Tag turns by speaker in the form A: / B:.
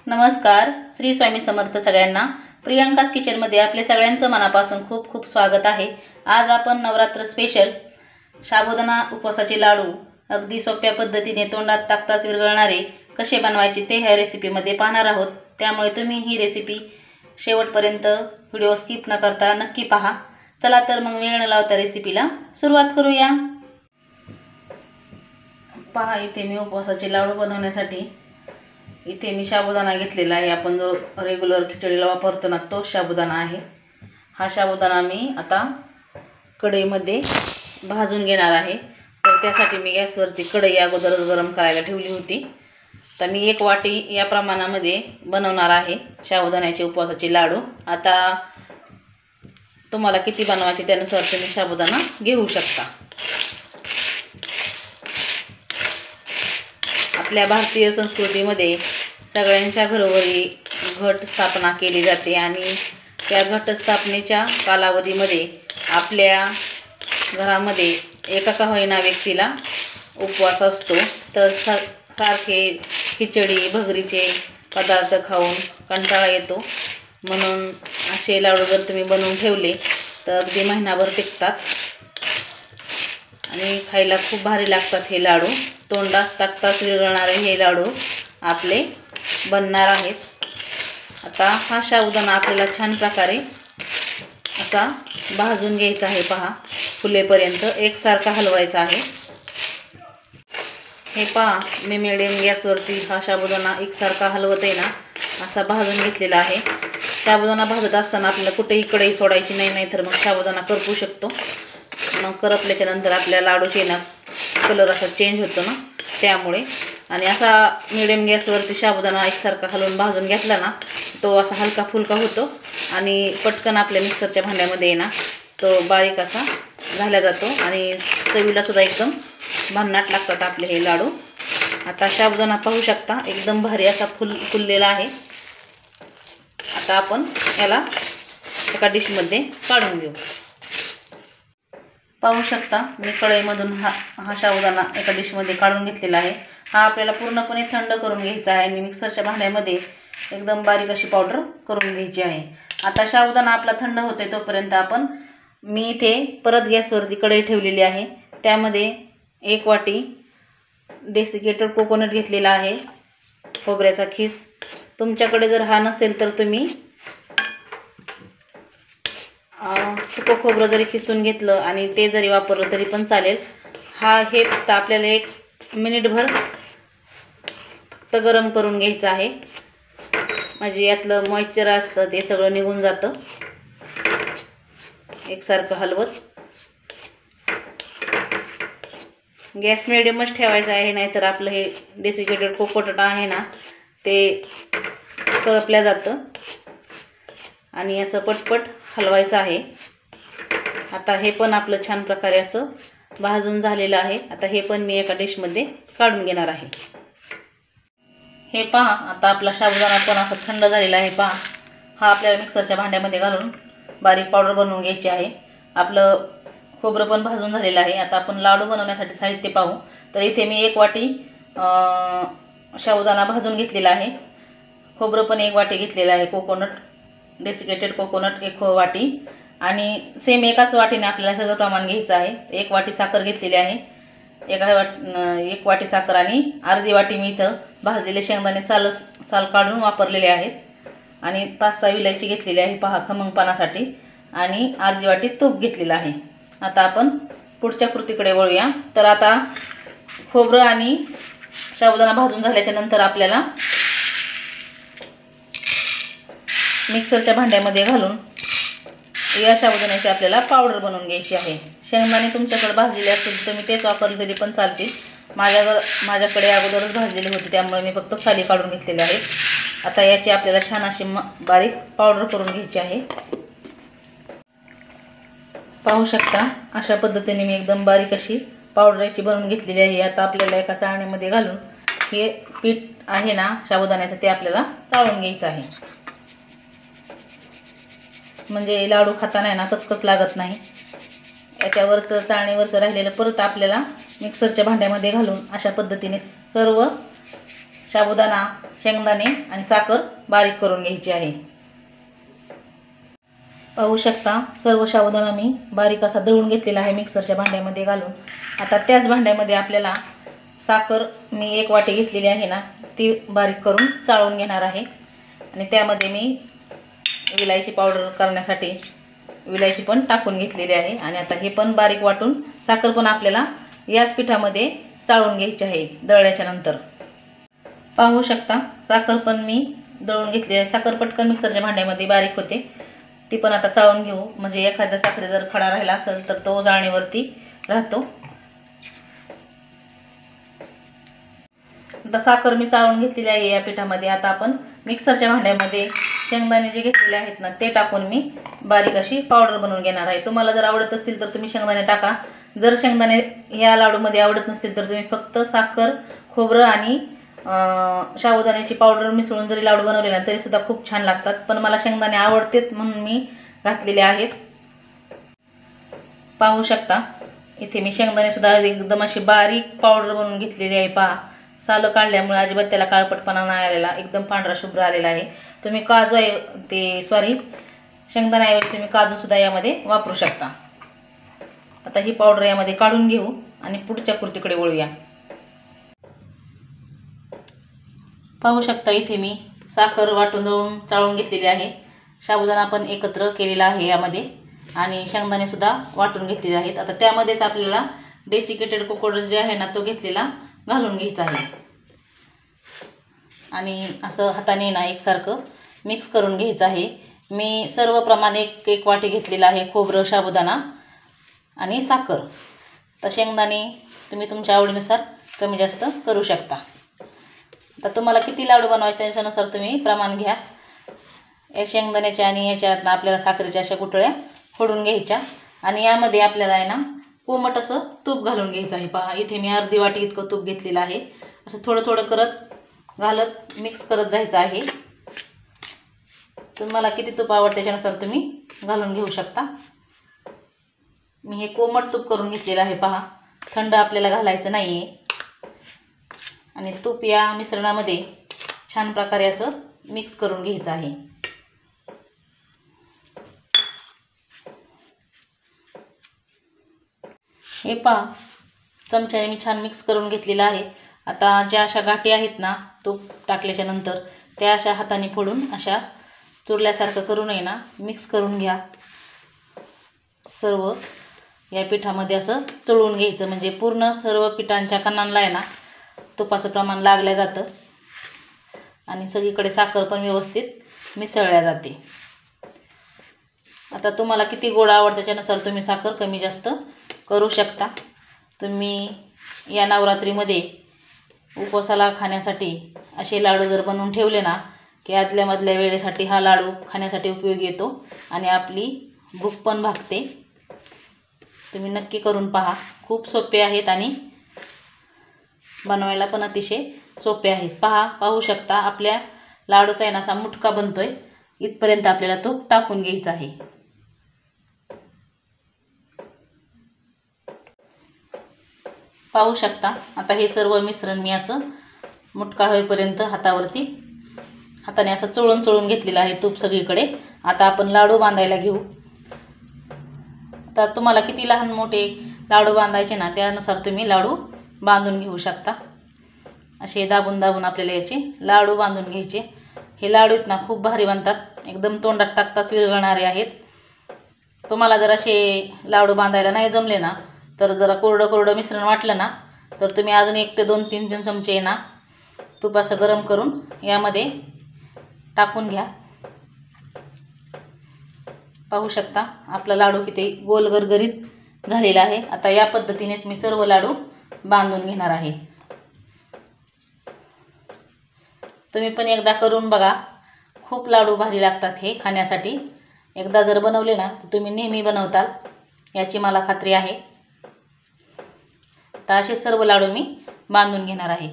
A: नमस्कार. श्री स्वामी समर्थ सगळ्यांना. प्रियांकास किचनमध्ये आपले सगळ्यांचं मनापासून खूप खूप स्वागत आहे. आज आपण नवरात्र स्पेशल साबुदाणा उपवासाचे लाडू अगदी सोप्या पद्धतीने तोंडात टाकताच विरघळणारे कसे बनवायचे ते ह्या रेसिपीमध्ये पाहणार आहोत. त्यामुळे तुम्ही ही रेसिपी शेवटपर्यंत व्हिडिओ स्किप न करता नक्की पहा. चला तर मग वेळ न लावता रेसिपीला सुरुवात करूया. पहा, इथे मी उपवासाचे लाडू बनवण्यासाठी इथे मी साबुदाणा घेतलेला आहे. आपण जो रेग्युलर खिचडीला वापरतो ना तो साबुदाणा आहे. हा साबुदाणा मी आता कढईमध्ये भाजून घेणार आहे. तर त्यासाठी मी गॅसवरती कढई अगोदरच गरम करायला ठेवली होती. तर मी 1 वाटी या प्रमाणामध्ये बनवणार आहे साबुदाण्याचे उपवासाचे लाडू. आता तुम्हाला किती बनवायचे त्यानुसार तुम्ही साबुदाणा घेऊ शकता. आपल्या भारतीय संस्कृतीमध्ये सगळ्यांच्या घरोघरी घट स्थापना केली जाते आणि त्या घटस्थापनेच्या कालावधीमध्ये आपल्या घरामध्ये एका का होईना व्यक्तीला उपवास असतो. तर सारखे खिचडी भगरीचे पदार्थ खाऊन कंटाळा येतो. म्हणून असे लाडू जर तुम्ही बनवून ठेवले तर अगदी महिनाभर टिकतात आणि खायला खूप भारी लागतात. हे लाडू तोंडात टाकताच विरघळणारे हे लाडू आपले बनणार आहेत. आता हा साबुदाणा आपल्याला छान प्रकारे असा भाजून घ्यायचा आहे. पहा, फुलेपर्यंत एकसारखा हलवायचा आहे. हे पहा, मी मिडियम गॅसवरती हा साबुदाणा एकसारखा हलवत आहे ना, असा भाजून घेतलेला आहे. साबुदाणा भाजत असताना आपल्याला कुठेही कढई सोडायची नाही, नाहीतर मग साबुदाणा करपू शकतो. मग करपल्याच्या नंतर आपल्या लाडूचे ना कलर असा चेंज होतो ना, त्यामुळे. आणि असा मिडियम गॅसवरती साबुदाणा एकसारखा हलवून भाजून घेतला ना तो असा हलका फुलका होतो आणि पटकन आपल्या मिक्सरच्या भांड्यामध्ये ना तो बारीक असा झाला जातो आणि चवीलासुद्धा एकदम भन्नाट लागतात आपले हे लाडू. आता साबुदाणा पाहू शकता एकदम भारी असा फुललेला आहे. आता आपण याला एका डिशमध्ये काढून घेऊ. पाहू शकता मी कढईमधून हा साबुदाणा एका डिशमध्ये काढून घेतलेला आहे. हा आपल्याला पूर्णपणे थंड करून घ्यायचा आहे आणि मिक्सरच्या भांड्यामध्ये एकदम बारीक अशी पावडर करून घ्यायची आहे. आता साबुदाणा आपला थंड होते तोपर्यंत मी इथे परत गॅसवरती कढई ठेवलेली आहे. त्यामध्ये 1 वाटी डेसिकेटेड कोकोनट घेतलेला आहे, खोबऱ्याचा खीस. तुमच्याकडे जर हा नसेल तर तुम्ही सुकं खोबरं जरी खिसून घेतलं आणि ते जरी वापरलं तरी पण चालेल. हे फक्त आपल्याला 1 मिनिटभर फक्त गरम करून घ्यायचं आहे, म्हणजे यातलं मॉइश्चर असतं ते सगळं निघून जातं. एकसारखं हलवत गॅस मिडियमच ठेवायचा आहे, नाहीतर आपलं हे डेसिकेटेड कोकोनट आहे ना ते करपल्या जातं. आणि असं पटपट हलवायचं आहे. आता हे पण आपलं छान प्रकारे असं भाजून झालेलं आहे. आता हे पण मी एका डिशमध्ये काढून घेणार आहे. हे पहा, आता आपला साबुदाणा पण असा थंड झालेला आहे. पहा, हा आपल्याला मिक्सरच्या भांड्यामध्ये घालून बारीक पावडर बनवून घ्यायची आहे. आपलं खोबरं पण भाजून झालेलं आहे. आता आपण लाडू बनवण्यासाठी साहित्य पाहू. तर इथे मी 1 वाटी साबुदाणा भाजून घेतलेला आहे. खोबरं पण 1 वाटी घेतलेलं आहे. कोकोनट डेसिकेटेड कोकोनट 1 वाटी आणि सेम एकाच वाटीने आपल्याला सगळं प्रमाण घ्यायचं आहे. 1 वाटी साखर घेतलेली आहे. 1 वाटी साखर आणि अर्धी वाटी मी इथं भाजलेले शेंगदाणे साल काढून वापरलेले आहेत आणि 5-6 विलायची घेतलेली आहे. पहा, खमंगपणासाठी. आणि अर्धी वाटी तूप घेतलेलं आहे. आता आपण पुढच्या कृतीकडे वळूया. तर आता खोबरं आणि साबुदाणा भाजून झाल्याच्या नंतर आपल्याला मिक्सरच्या भांड्यामध्ये घालून या साबुदाण्याची आपल्याला पावडर बनवून घ्यायची आहे. शेंगदाणे तुमच्याकडे भाजलेले असतील तर मी तेच वापरले तरी पण चालतील. माझ्याकडे अगोदरच भाजलेले होते त्यामुळे मी फक्त साली काढून घेतलेले आहेत. आता याची आपल्याला छान अशी बारीक पावडर करून घ्यायची आहे. पाहू शकता अशा पद्धतीने मी एकदम बारीक अशी पावडर याची बनवून घेतलेली आहे. आता आपल्याला एका चाळणीमध्ये घालून हे पीठ आहे ना साबुदाण्याचं ते आपल्याला चाळून घ्यायचं आहे, म्हणजे लाडू खाताना ना कचकच लागत नाही. याच्यावरचं चाळणीवरचं राहिलेलं परत आपल्याला मिक्सरच्या भांड्यामध्ये घालून अशा पद्धतीने सर्व साबुदाणा, शेंगदाणे आणि साखर बारीक करून घ्यायची आहे. पाहू शकता सर्व साबुदाणा मी बारीक असा दळून घेतलेला आहे मिक्सरच्या भांड्यामध्ये घालून. आता त्याच भांड्यामध्ये आपल्याला साखर मी 1 वाटी घेतलेली आहे ना, ती बारीक करून चाळून घेणार आहे. आणि त्यामध्ये मी विलायची पावडर करण्यासाठी विलायची पण टाकून घेतलेली आहे. आणि आता हे पण बारीक वाटून साखर पण आपल्याला याच पिठामध्ये चाळून घ्यायची आहे दळल्याच्या नंतर. पाहू शकता साखर पण मी दळून घेतली आहे. साखर पटकन मिक्सरच्या भांड्यामध्ये बारीक होते, ती पण आता चाळून घेऊ. म्हणजे एखाद्या साखरे जर खडा राहिला असेल तर तो जाळणीवरती राहतो. आता साखर मी चाळून घेतलेली आहे या पिठामध्ये. आता आपण मिक्सरच्या भांड्यामध्ये शेंगदाणे जे घेतलेले आहेत ना, ते टाकून मी बारीक अशी पावडर बनवून घेणार आहे. तुम्हाला जर आवडत असतील तर तुम्ही शेंगदाणे टाका. जर शेंगदाणे या लाडूमध्ये आवडत नसतील तर तुम्ही फक्त साखर, खोबरं आणि साबुदाण्याची पावडर मिसळून जरी लाडू बनवले ना तरी सुद्धा खूप छान लागतात. पण मला शेंगदाणे आवडतात म्हणून मी घातलेले आहेत. पाहू शकता इथे मी शेंगदाणे सुद्धा एकदम अशी बारीक पावडर बनवून घेतलेली आहे. पहा, सालं काढल्यामुळे अजिबात त्याला काळपटपणा नाही आलेला, एकदम पांढरा शुभ्र आलेला आहे. तुम्ही काजू शेंगदाण्याऐवजी तुम्ही काजू सुद्धा यामध्ये वापरू शकता. आता ही पावडर यामध्ये काढून घेऊ आणि पुढच्या कृतीकडे वळूया. पाहू शकता इथे मी साखर वाटून दळून चाळून घेतलेली आहे. साबुदाणा पण एकत्र केलेला आहे यामध्ये आणि शेंगदाणे सुद्धा वाटून घेतलेले आहेत. आता त्यामध्येच आपल्याला डेसिकेटेड कोकोडर जे आहे ना तो घेतलेला घालून घ्यायचा आहे. आणि असं हाताने ना एकसारखं मिक्स करून घ्यायचं आहे. मी सर्व प्रमाण 1 वाटी घेतलेला आहे. खोबरं, साबुदाणा आणि साखर. तर शेंगदाणे तुम्ही तुमच्या आवडीनुसार कमी जास्त करू शकता. तर तुम्हाला किती लाडू बनवायचे त्याच्यानुसार तुम्ही प्रमाण घ्या. या शेंगदाण्याच्या आणि याच्यात आपल्याला साखरेच्या अशा गुठळ्या फोडून घ्यायच्या. आणि यामध्ये आपल्याला आहे ना कोमट असं तूप घालून घ्यायचं आहे. पहा इथे मी अर्धी वाटी इतकं तूप घेतलेलं आहे. असं थोडं थोडं करत घालत मिक्स करत जायचं आहे. तुम्हाला किती तूप आवडतं त्याच्यानुसार तुम्ही घालून घेऊ शकता. मी हे कोमट तूप करून घेतलेलं आहे. पहा, थंड आपल्याला घालायचं नाही आहे. आणि तूप या मिश्रणामध्ये छान प्रकारे असं मिक्स करून घ्यायचं आहे. हे पहा, चमच्याने मी छान मिक्स करून घेतलेलं आहे. आता ज्या अशा गाठी आहेत ना तूप टाकल्याच्या नंतर त्या अशा हाताने फोडून अशा चुरल्यासारखं करून आहे ना मिक्स करून घ्या. सर्व या पिठामध्ये असं चळवून घ्यायचं. म्हणजे पूर्ण सर्व पिठांच्या कणांना आहे ना तुपाचं प्रमाण लागलं जातं आणि सगळीकडे साखर पण व्यवस्थित मिसळल्या जाते. आता तुम्हाला किती गोड आवडतं त्याच्यानुसार तुम्ही साखर कमी जास्त करू शकता. तुम्ही या नवरात्रीमध्ये उपवासाला खाण्यासाठी असे लाडू जर बनवून ठेवले ना की आदल्यामधल्या वेळेसाठी हा लाडू खाण्यासाठी उपयोगी येतो आणि आपली भूक पण भागते. तुम्ही नक्की करून पहा. खूप सोपे आहेत आणि बनवायला पण अतिशय सोपे आहेत. पाहू शकता आपल्या लाडूचा आहे ना असा मुटका बनतोय. इथपर्यंत आपल्याला तो टाकून घ्यायचा आहे. पाहू शकता आता हे सर्व मिश्रण मी असं मुटका होईपर्यंत हाताने असं चोळून घेतलेलं आहे तूप सगळीकडे. आता आपण लाडू बांधायला घेऊ. आता तुम्हाला किती लहान मोठे लाडू बांधायचे ना त्यानुसार तुम्ही लाडू बांधून घेऊ शकता. असे दाबून दाबून आपल्याला याचे लाडू बांधून घ्यायचे. हे लाडू आहेत ना खूप भारी बनतात. एकदम तोंडात टाकताच विरघळणारे आहेत. तुम्हाला जर असे लाडू बांधायला नाही जमले ना तर जरा कोरडं मिश्रण वाटलं ना तर तुम्ही अजून 1 ते 2-3 चमचे ना तूप असं गरम करून यामध्ये टाकून घ्या. पाहू शकता आपला लाडू किती गोल गरगरीत झालेला आहे. आता या पद्धतीनेच मी सर्व लाडू बांधून घेणार आहे. तुम्ही पण एकदा करून बघा. खूप लाडू भारी लागतात हे खाण्यासाठी. एकदा जर बनवले ना तर तुम्ही नेहमी बनवताल याची मला खात्री आहे. तर असे सर्व लाडू मी बांधून घेणार आहे.